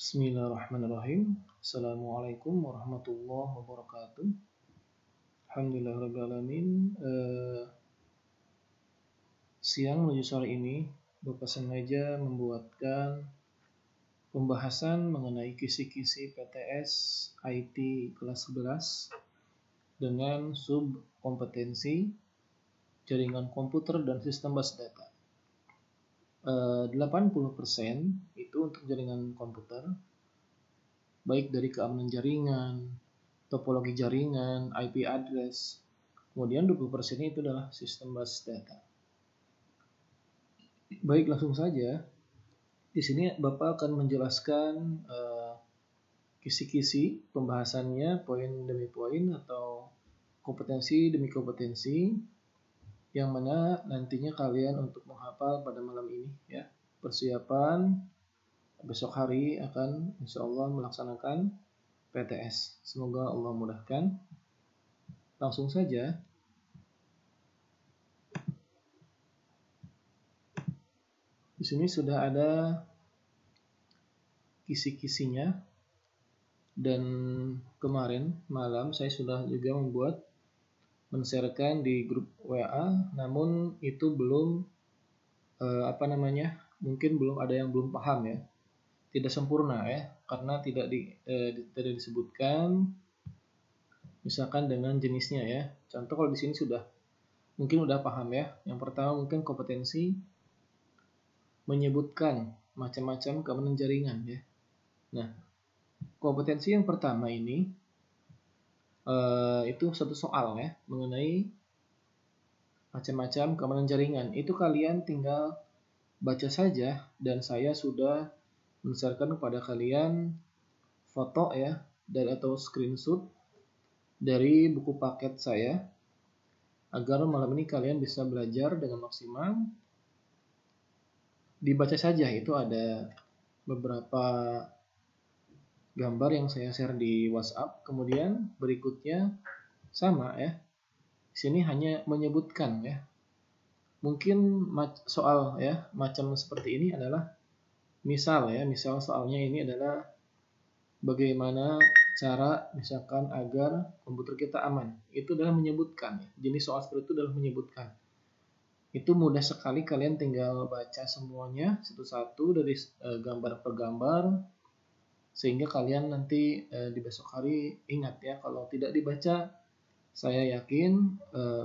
Bismillahirrahmanirrahim. Assalamualaikum warahmatullahi wabarakatuh. Alhamdulillahirrahmanirrahim. Siang menuju sore ini, Bapak sengaja membuatkan pembahasan mengenai kisi-kisi PTS IT kelas 11 dengan sub kompetensi jaringan komputer dan sistem basis data. 80% itu untuk jaringan komputer, baik dari keamanan jaringan, topologi jaringan, IP address. Kemudian 20% itu adalah sistem basis data. Baik, langsung saja. Di sini Bapak akan menjelaskan kisi-kisi pembahasannya poin demi poin atau kompetensi demi kompetensi, yang mana nantinya kalian untuk menghafal pada malam ini ya. Persiapan besok hari akan insya Allah melaksanakan PTS. Semoga Allah mudahkan. Langsung saja. Di sini sudah ada kisi-kisinya, dan kemarin malam saya sudah juga men-sharekan di grup WA, namun itu belum mungkin belum ada yang belum paham ya, tidak sempurna ya, karena tidak disebutkan misalkan dengan jenisnya ya. Contoh kalau di sini mungkin udah paham ya. Yang pertama mungkin kompetensi menyebutkan macam-macam keamanan jaringan ya. Nah, kompetensi yang pertama ini itu satu soal ya, mengenai macam-macam keamanan jaringan. Itu kalian tinggal baca saja, dan saya sudah men-sharekan kepada kalian foto ya, atau screenshot dari buku paket saya, agar malam ini kalian bisa belajar dengan maksimal. Dibaca saja, itu ada beberapa gambar yang saya share di WhatsApp. Kemudian berikutnya sama ya. Di sini hanya menyebutkan ya. Mungkin soal ya macam seperti ini adalah misal soalnya ini adalah bagaimana cara misalkan agar komputer kita aman. Itu adalah menyebutkan ya. Jenis soal seperti itu adalah menyebutkan. Itu mudah sekali, kalian tinggal baca semuanya satu-satu dari gambar per gambar, sehingga kalian nanti di besok hari ingat ya. Kalau tidak dibaca, saya yakin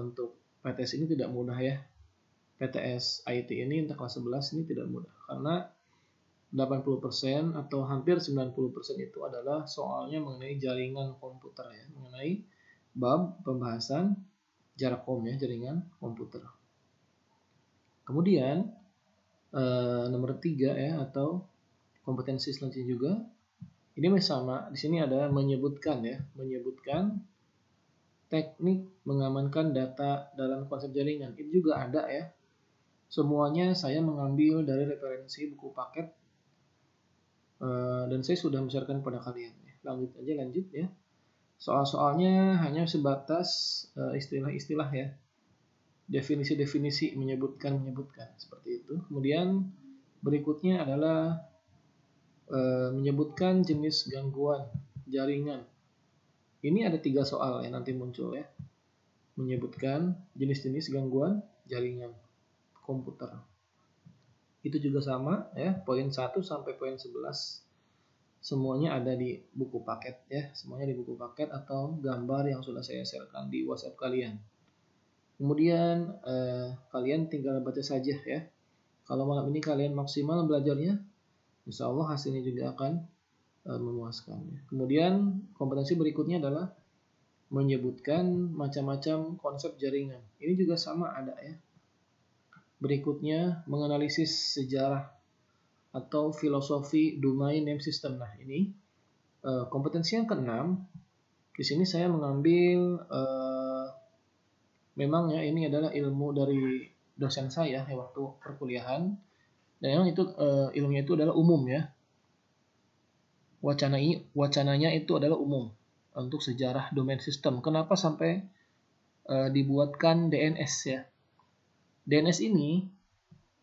untuk PTS ini tidak mudah ya. PTS IT ini untuk kelas 11 ini tidak mudah, karena 80% atau hampir 90% itu adalah soalnya mengenai jaringan komputer ya, mengenai bab pembahasan Jarkom ya, jaringan komputer. Kemudian nomor 3 ya, atau kompetensi selanjutnya juga ini sama. Di sini ada menyebutkan ya, menyebutkan teknik mengamankan data dalam konsep jaringan. Itu juga ada ya. Semuanya saya mengambil dari referensi buku paket, dan saya sudah men-sharekan kepada kalian. Lanjut ya. Soal-soalnya hanya sebatas istilah-istilah ya, definisi-definisi, menyebutkan seperti itu. Kemudian berikutnya adalah menyebutkan jenis gangguan jaringan. Ini ada 3 soal yang nanti muncul ya. Menyebutkan jenis-jenis gangguan jaringan komputer. Itu juga sama ya, poin 1 sampai poin 11 semuanya ada di buku paket ya, semuanya di buku paket atau gambar yang sudah saya sharekan di WhatsApp kalian. Kemudian kalian tinggal baca saja ya. Kalau malam ini kalian maksimal belajarnya, insya Allah hasilnya juga akan memuaskan ya. Kemudian kompetensi berikutnya adalah menyebutkan macam-macam konsep jaringan. Ini juga sama ada ya. Berikutnya menganalisis sejarah atau filosofi domain name system. Nah, ini kompetensi yang keenam. Di sini saya mengambil memang ya, ini adalah ilmu dari dosen saya ya, waktu perkuliahan, dan memang itu ilmunya itu adalah umum ya. Wacananya itu adalah umum untuk sejarah domain system. Kenapa sampai dibuatkan DNS ya? DNS ini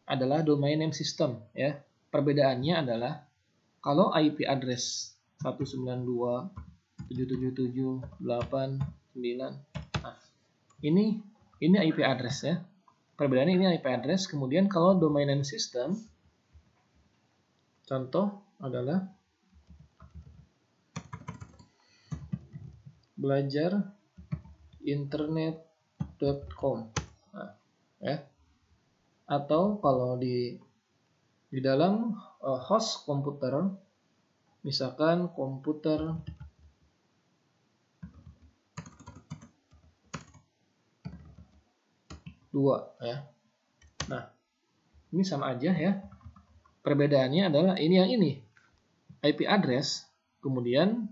adalah domain name system ya. Perbedaannya adalah kalau IP address 192.177.8.9, nah ini IP address ya. Perbedaannya ini IP address. Kemudian kalau domain name system, contoh adalah belajar internet.com, nah, ya. Atau kalau di dalam host komputer, misalkan komputer dua ya. Nah, ini sama aja ya. Perbedaannya adalah ini yang ini IP address, kemudian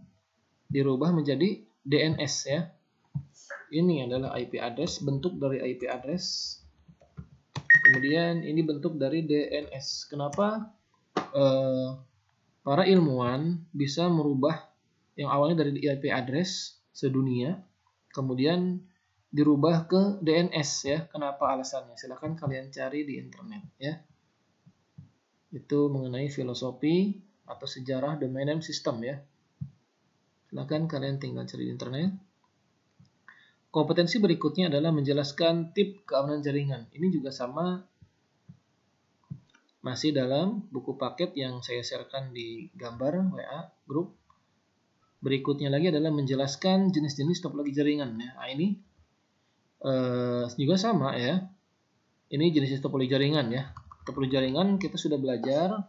dirubah menjadi DNS ya. Ini adalah IP address, bentuk dari IP address. Kemudian ini bentuk dari DNS. Kenapa para ilmuwan bisa merubah yang awalnya dari IP address sedunia, kemudian dirubah ke DNS ya? Kenapa alasannya? Silahkan kalian cari di internet ya. Itu mengenai filosofi atau sejarah domain name system ya. Silahkan kalian tinggal cari di internet. Kompetensi berikutnya adalah menjelaskan tip keamanan jaringan. Ini juga sama, masih dalam buku paket yang saya sharekan di gambar WA grup. Berikutnya lagi adalah menjelaskan jenis-jenis topologi jaringan. Nah ini juga sama ya. Ini jenis topologi jaringan ya. Topologi jaringan kita sudah belajar,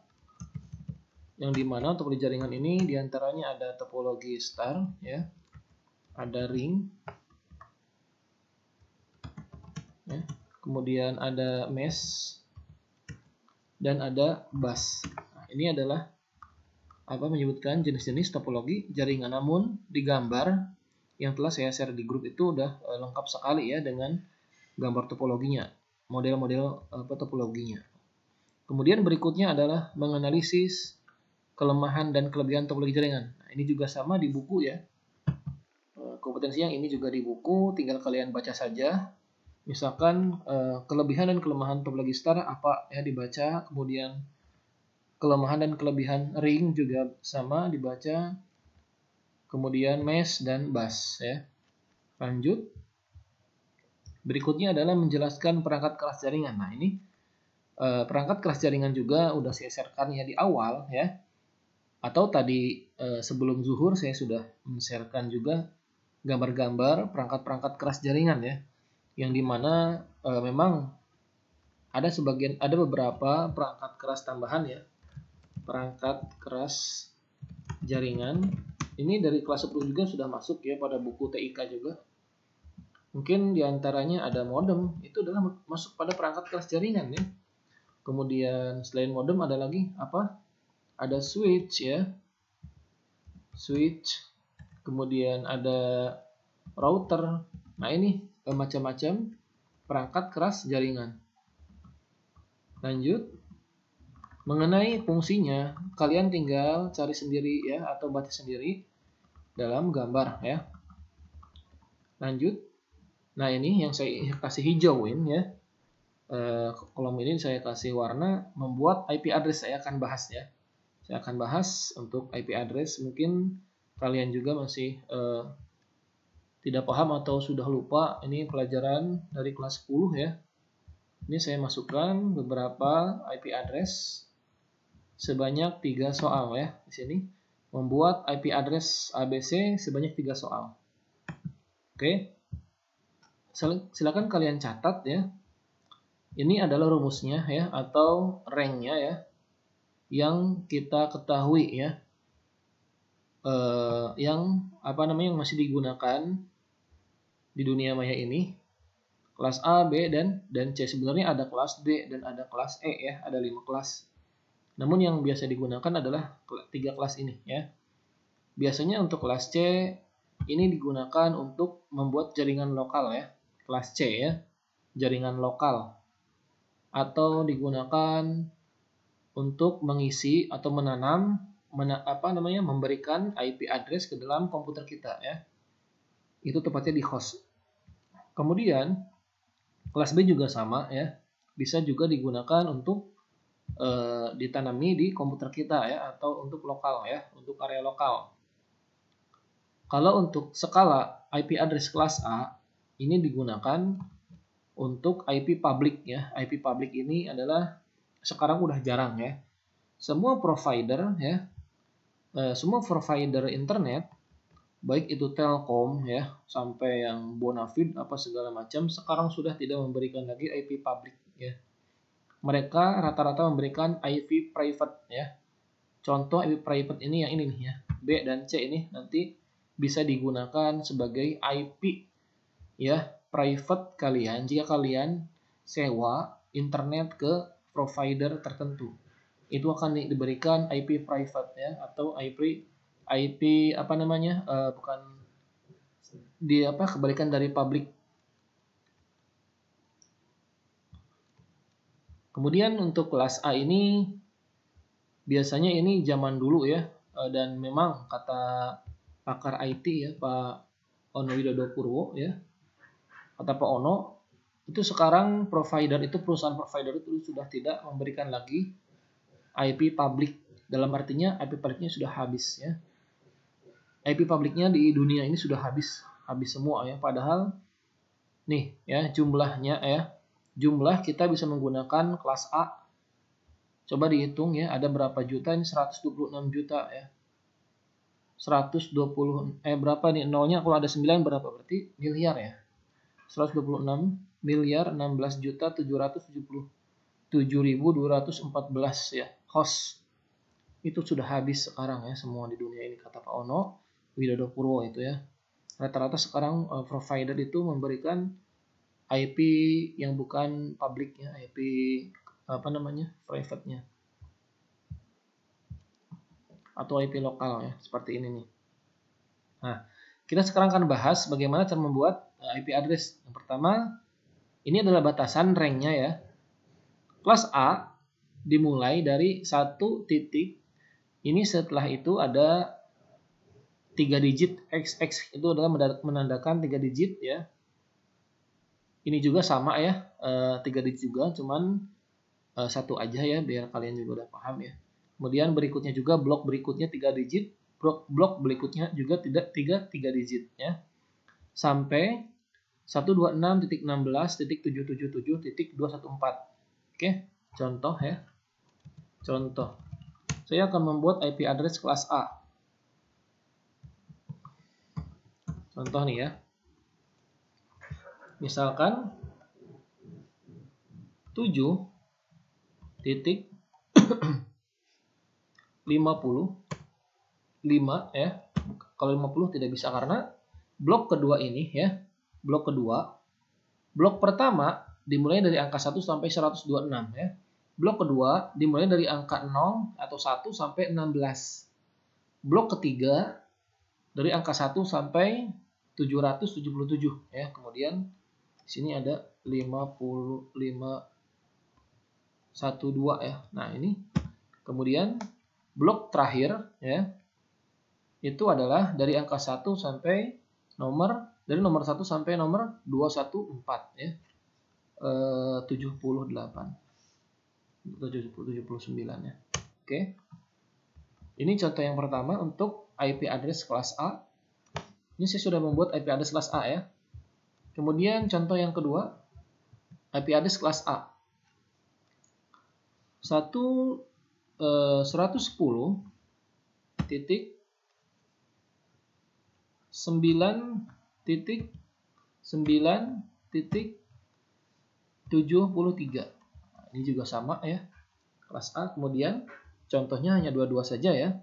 yang dimana topologi jaringan ini diantaranya ada topologi star ya, ada ring. Ya. Kemudian ada mesh dan ada bus. Nah, ini adalah menyebutkan jenis-jenis topologi jaringan. Namun di gambar yang telah saya share di grup itu udah lengkap sekali ya dengan gambar topologinya, model-model topologinya. Kemudian berikutnya adalah menganalisis kelemahan dan kelebihan topologi jaringan. Nah, ini juga sama di buku ya. Kompetensi yang ini juga di buku, tinggal kalian baca saja. Misalkan kelebihan dan kelemahan topologi star apa ya dibaca, kemudian kelemahan dan kelebihan ring juga sama dibaca, kemudian mesh dan bus ya. Lanjut. Berikutnya adalah menjelaskan perangkat keras jaringan. Nah ini perangkat keras jaringan juga udah saya sharekan ya di awal ya. Atau tadi sebelum zuhur saya sudah men-sharekan juga gambar-gambar perangkat-perangkat keras jaringan ya. Yang dimana memang ada beberapa perangkat keras tambahan ya, perangkat keras jaringan. Ini dari kelas 10 juga sudah masuk ya pada buku TIK juga. Mungkin diantaranya ada modem, itu adalah masuk pada perangkat keras jaringan ya. Kemudian selain modem ada lagi apa? Ada switch ya, switch. Kemudian ada router. Nah ini macam-macam perangkat keras jaringan. Lanjut, mengenai fungsinya kalian tinggal cari sendiri ya atau baca sendiri dalam gambar ya. Lanjut, nah ini yang saya kasih hijauin ya, kolom ini saya kasih warna membuat IP address. Saya akan bahas ya, saya akan bahas untuk IP address. Mungkin kalian juga masih tidak paham atau sudah lupa, ini pelajaran dari kelas 10 ya. Ini saya masukkan beberapa IP address sebanyak 3 soal ya. Di sini membuat IP address ABC sebanyak 3 soal. Oke. Silakan kalian catat ya. Ini adalah rumusnya ya atau ranknya ya yang kita ketahui ya. Yang yang masih digunakan di dunia maya ini, kelas A, B, dan C. Sebenarnya ada kelas D dan ada kelas E ya, ada 5 kelas. Namun yang biasa digunakan adalah 3 kelas ini ya. Biasanya untuk kelas C ini digunakan untuk membuat jaringan lokal ya, kelas C ya, jaringan lokal. Atau digunakan untuk mengisi atau menanam memberikan IP address ke dalam komputer kita ya. Itu tepatnya di host. Kemudian kelas B juga sama ya, bisa juga digunakan untuk ditanami di komputer kita ya, atau untuk lokal ya, untuk area lokal. Kalau untuk skala IP address kelas A ini digunakan untuk IP public ya. IP public ini adalah sekarang udah jarang ya. Semua provider ya, semua provider internet, baik itu Telkom ya, sampai yang Bonafide apa segala macam, sekarang sudah tidak memberikan lagi IP public ya. Mereka rata-rata memberikan IP private ya. Contoh IP private ini yang ini nih ya, B dan C ini nanti bisa digunakan sebagai IP ya private kalian jika kalian sewa internet ke provider tertentu. Itu akan diberikan IP private ya, atau IP apa namanya, bukan di apa, kebalikan dari public. Kemudian untuk kelas A ini biasanya ini zaman dulu ya, dan memang kata pakar IT ya, Pak Ono Widodo Purwo ya, kata Pak Ono, itu sekarang provider itu, perusahaan provider itu sudah tidak memberikan lagi IP public. Dalam artinya IP publicnya sudah habis ya. IP publicnya di dunia ini sudah habis semua ya. Padahal nih ya jumlahnya ya, jumlah kita bisa menggunakan kelas A. Coba dihitung ya, ada berapa juta ini? 126 juta ya. 120 berapa nih nolnya, kalau ada 9 berapa, berarti miliar ya. 126 miliar 16 juta 777.214 ya host. Itu sudah habis sekarang ya semua di dunia ini, kata Pak Ono Widodo Purwo itu ya. Rata-rata sekarang provider itu memberikan IP yang bukan public ya, IP apa namanya, private-nya atau IP lokal ya, seperti ini nih. Nah, kita sekarang akan bahas bagaimana cara membuat IP address. Yang pertama, ini adalah batasan rank-nya ya. Kelas A dimulai dari 1 titik. Ini setelah itu ada 3 digit, XX itu adalah menandakan 3 digit ya. Ini juga sama ya, 3 digit juga, cuman 1 aja ya, biar kalian juga udah paham ya. Kemudian berikutnya juga blok berikutnya 3 digit, blok berikutnya juga tidak 3 digit ya. Sampai 126.16.777.214. Oke, contoh ya. Contoh. Saya akan membuat IP address kelas A. Contoh nih ya. Misalkan 7.55 ya. Kalau 50 tidak bisa karena blok kedua ini ya. Blok kedua. Blok pertama dimulai dari angka 1 sampai 126 ya. Blok kedua dimulai dari angka 0 atau 1 sampai 16. Blok ketiga dari angka 1 sampai 777 ya. Kemudian di sini ada 5512 ya. Nah, ini kemudian blok terakhir ya. Itu adalah dari angka 1 sampai nomor 1 sampai nomor 214 ya. 78 79 ya. Oke. Ini contoh yang pertama untuk IP address kelas A. Ini saya sudah membuat IP address kelas A ya. Kemudian contoh yang kedua, IP address kelas A. 110.9.9.73. Ini juga sama ya, kelas A. Kemudian contohnya hanya 22 saja ya.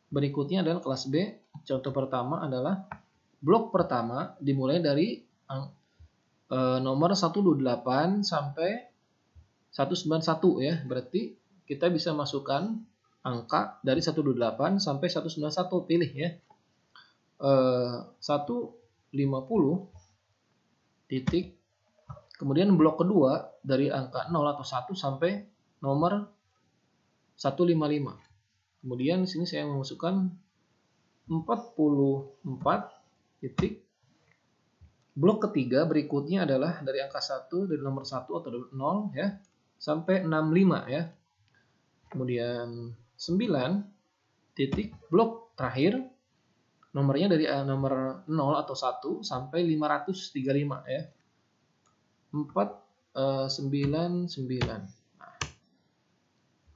Berikutnya adalah kelas B. Contoh pertama adalah blok pertama dimulai dari nomor 128 sampai 191 ya. Berarti kita bisa masukkan angka dari 128 sampai 191, pilih ya. 150 titik. Kemudian blok kedua dari angka 0 atau 1 sampai nomor 155. Kemudian di sini saya memasukkan 44 titik. Blok ketiga berikutnya adalah dari angka 1, dari nomor 1 atau 0 ya, sampai 65 ya. Kemudian 9 titik blok terakhir, nomornya dari nomor 0 atau 1 sampai 535 ya. 499. Nah,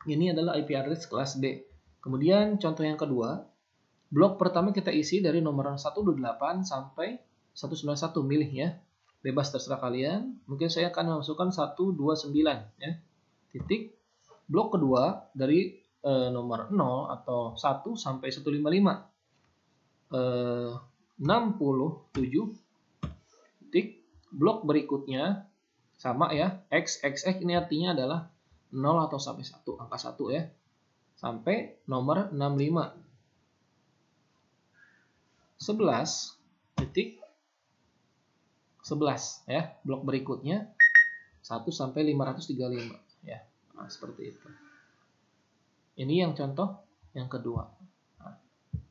ini adalah IP address kelas D. Kemudian contoh yang kedua, blok pertama kita isi dari nomor 128 sampai 191, milih ya. Bebas terserah kalian. Mungkin saya akan memasukkan 129 ya. Titik. Blok kedua dari nomor 0 atau 1 sampai 155. 67 titik. Blok berikutnya sama ya. X ini artinya adalah 0 atau sampai 1, angka 1 ya. Sampai nomor 65. 11 titik 11 ya, blok berikutnya 1 sampai 535 ya. Nah, seperti itu. Ini yang contoh yang kedua. Nah,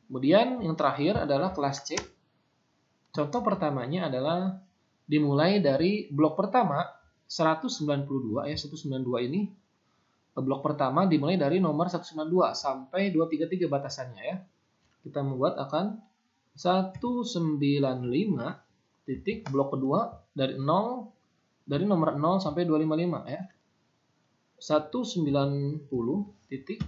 kemudian yang terakhir adalah kelas C. Contoh pertamanya adalah dimulai dari blok pertama 192 ya, 192 ini blok pertama dimulai dari nomor 192 sampai 233 batasannya ya. Kita membuat akan 195 titik blok kedua dari nomor 0 sampai 255 ya. 190 titik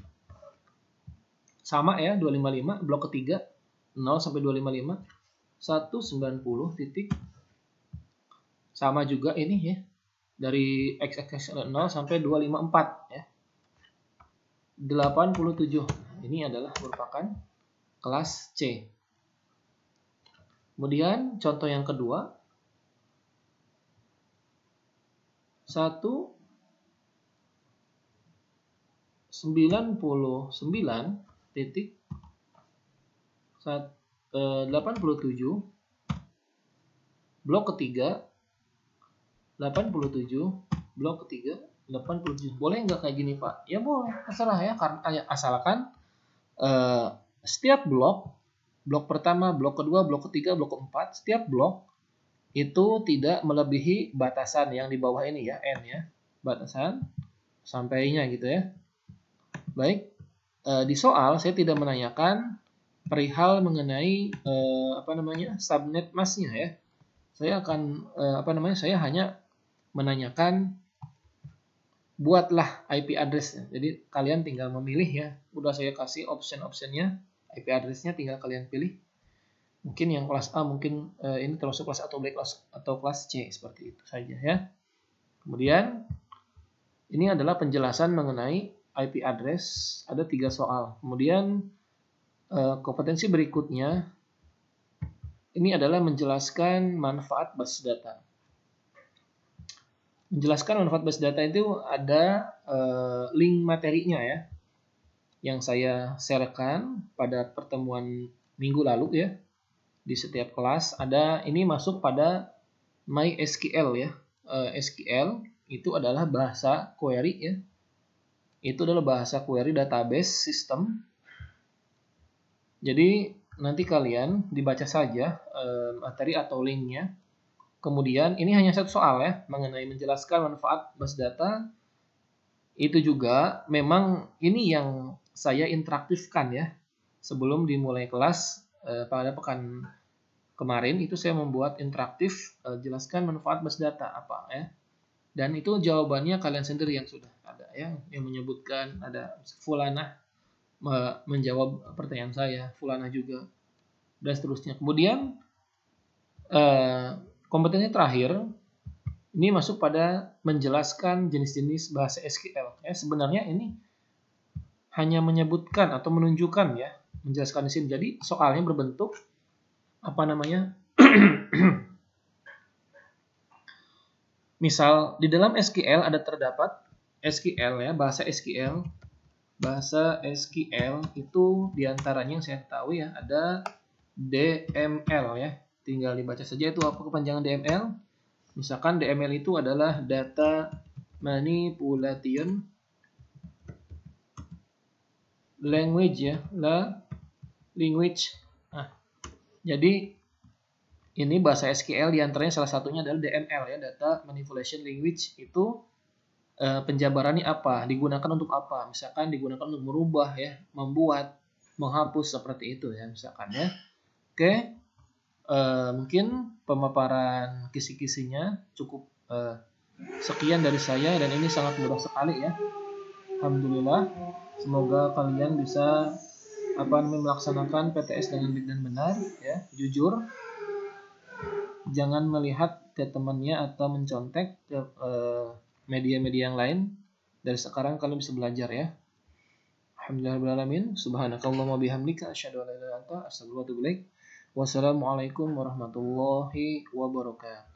sama ya, 255 blok ketiga 0 sampai 255. 190 titik sama juga ini ya, dari x 0 sampai 254 ya. 87. Ini adalah merupakan kelas C. Kemudian contoh yang kedua, 199 titik 87 blok ketiga 87 blok ketiga 87. Boleh nggak kayak gini Pak? Ya boleh, terserah ya, karena asalkan setiap blok pertama, blok kedua, blok ketiga, blok keempat, setiap blok itu tidak melebihi batasan yang di bawah ini ya, N ya, batasan sampainya gitu ya. Baik, di soal saya tidak menanyakan perihal mengenai subnet masknya ya. Saya akan saya hanya menanyakan buatlah IP address-nya. Jadi kalian tinggal memilih ya. Udah saya kasih option-optionnya. IP address-nya tinggal kalian pilih. Mungkin yang kelas A, mungkin ini termasuk kelas A atau B atau kelas C, seperti itu saja ya. Kemudian ini adalah penjelasan mengenai IP address, ada 3 soal. Kemudian kompetensi berikutnya ini adalah menjelaskan manfaat basis data. Menjelaskan manfaat basis data itu ada link materinya ya, yang saya sharekan pada pertemuan minggu lalu ya. Di setiap kelas ada, ini masuk pada MySQL ya. SQL itu adalah bahasa query ya. Itu adalah bahasa query database system. Jadi nanti kalian dibaca saja materi atau linknya. Kemudian ini hanya satu soal ya, mengenai menjelaskan manfaat basis data. Itu juga memang ini yang saya interaktifkan ya. Sebelum dimulai kelas pada pekan kemarin itu saya membuat interaktif, jelaskan manfaat basis data apa ya. Dan itu jawabannya kalian sendiri yang sudah ada ya, yang menyebutkan ada Fulana menjawab pertanyaan saya, Fulana juga, dan seterusnya. Kemudian kompetensi terakhir ini masuk pada menjelaskan jenis-jenis bahasa SQL. Ya, sebenarnya ini hanya menyebutkan atau menunjukkan ya, menjelaskan di sini. Jadi soalnya berbentuk misal di dalam SQL ada terdapat SQL ya, bahasa SQL. Bahasa SQL itu diantaranya yang saya tahu ya, ada DML ya. Tinggal dibaca saja itu apa kepanjangan DML. Misalkan DML itu adalah data manipulation language ya, language. Nah, jadi ini bahasa SQL diantaranya salah satunya adalah DML ya, data manipulation language. Itu penjabarannya apa, digunakan untuk apa. Misalkan digunakan untuk merubah ya, membuat, menghapus seperti itu ya misalkan ya. Oke, mungkin pemaparan kisi-kisinya cukup sekian dari saya, dan ini sangat mudah sekali ya. Alhamdulillah, semoga kalian bisa melaksanakan PTS dengan baik dan benar ya, jujur, jangan melihat ke temannya atau mencontek ke media-media yang lain. Dari sekarang kalian bisa belajar ya. Alhamdulillahirabbil alamin. Subhanakallahumma bihamdika asyhadu an la ilaha illa anta astaghfiruka wa atubu ilaik. Wassalamualaikum warahmatullahi wabarakatuh.